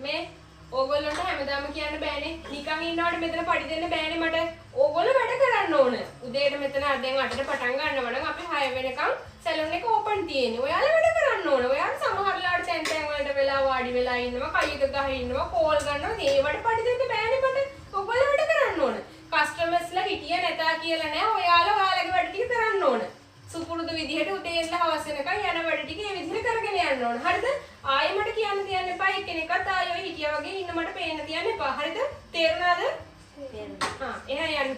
මේ ඕගොල්ලන්ට හැමදාම කියන්න බෑනේ. නිකන් ඉන්නවට මෙතන පඩි දෙන්න බෑනේ මට. ඕගොල්ලෝ වැඩ කරන්න ඕන. උදේට මෙතන දැන් 8ට පටන් ගන්නවා නම් අපි 6 වෙනකම් සැලුන් එක ඕපන් තියෙන්නේ. ඔයාලා වැඩ කරන්න ඕන. ඔයාලා සමහරලාට තැන් වලට වෙලා වාඩි වෙලා ඉන්නවා, කයියක ගහ ඉන්නවා, කෝල් ගන්නවා. ඒවට පඩි දෙන්න බෑනේ මට. ඔයගොල්ලෝ වැඩ කරන්න ඕන. කස්ටමර්ස්ලා හිටිය නැතා කියලා නෑ. ඔයාලා ඔයාලගේ වැඩ ටික කරන්න ඕන. සුපුරුදු විදිහට උදේ ඉඳලා හවස වෙනකන් යන වැඩ ටික ඒ විදිහට කරගෙන යන්න ඕන. හරිද? ආයෙ මට කියන්න තියන්න එපා. එක්කෙනෙක්වත් ආයෙ ඔය හිටියා වගේ ඉන්න මට පේන්න තියන්න එපා. හරිද? තේරුණාද? තේරුණා. එහෙනම් යන්න.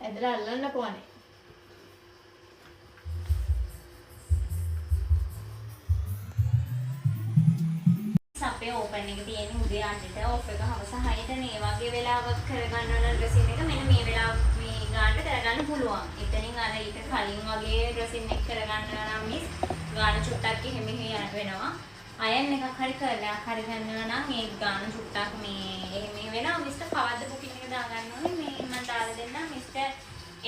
ඇදලා අල්ලන්න පොවනේ. අපේ ඕපන් එක තියෙන්නේ උදේ 8ට ඔෆ් එක හවස 6ට මේ වගේ වෙලාවක් කරගන්න ඕන ඩ්‍රෙසින් එක මෙන්න මේ වෙලාව මේ ගානට කරගන්න පුළුවන්. එතනින් අර ඊට කලින් වගේ ඩ්‍රෙසින් එක කරගන්න නම් මිස් ගාන චුට්ටක් එහෙම වෙනවා. අයන් එකක් හරි කරලා හරි ගන්නවා නම් මේ ගාන චුට්ටක් මේ එහෙම වෙනවා. මිස්ටර් කවද්ද බුකින් එක දාගන්න ඕනේ. මේ මම දාලා දෙන්නම් මිස්ටර්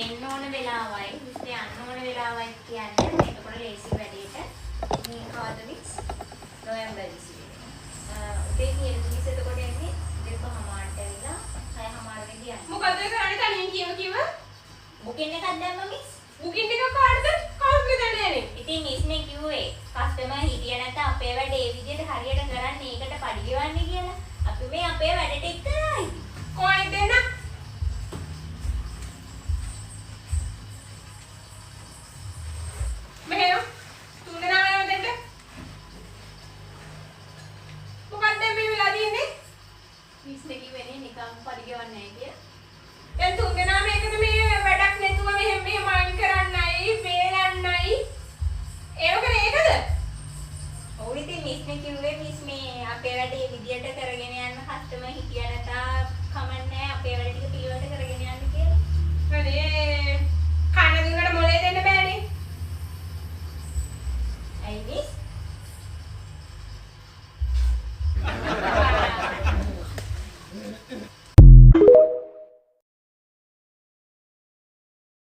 එන්න ඕන වෙලාවයි මිස්ටර් යන්න ඕන වෙලාවයි කියන්නේ. මේකපොර ලේසි වැඩේට මේ කවද්ද මිස් නොවැම්බර් 20. උදේ කියන මිස් එතකොට එන්නේ 2:00ට ඇවිල්ලා 6:00 වෙනි යන්නේ. මොකද කරන්නේ තනියෙන් කිව? බුකින් එකක් දැම්ම මිස්. බුකින් එක කාටද? කවුරුද දැනන්නේ? ඉතින් මිස්නේ කිව්වේ කස්ටමර් හිටිය නැත්නම් අපේ වැඩ ඒ විදිහට හරියට කරන්නේ ඒකට පඩි ගෙවන්නේ කියලා. අපි මේ අපේ වැඩ ටික කරයි. කොහෙද දෙන්න? මෙහෙම තුන්දෙනා වෙනව දෙන්න. මොකක්ද මේ වෙලා තියෙන්නේ? මිස්නේ කිව්වේ නිකන් පඩි ගෙවන්නේ නැහැ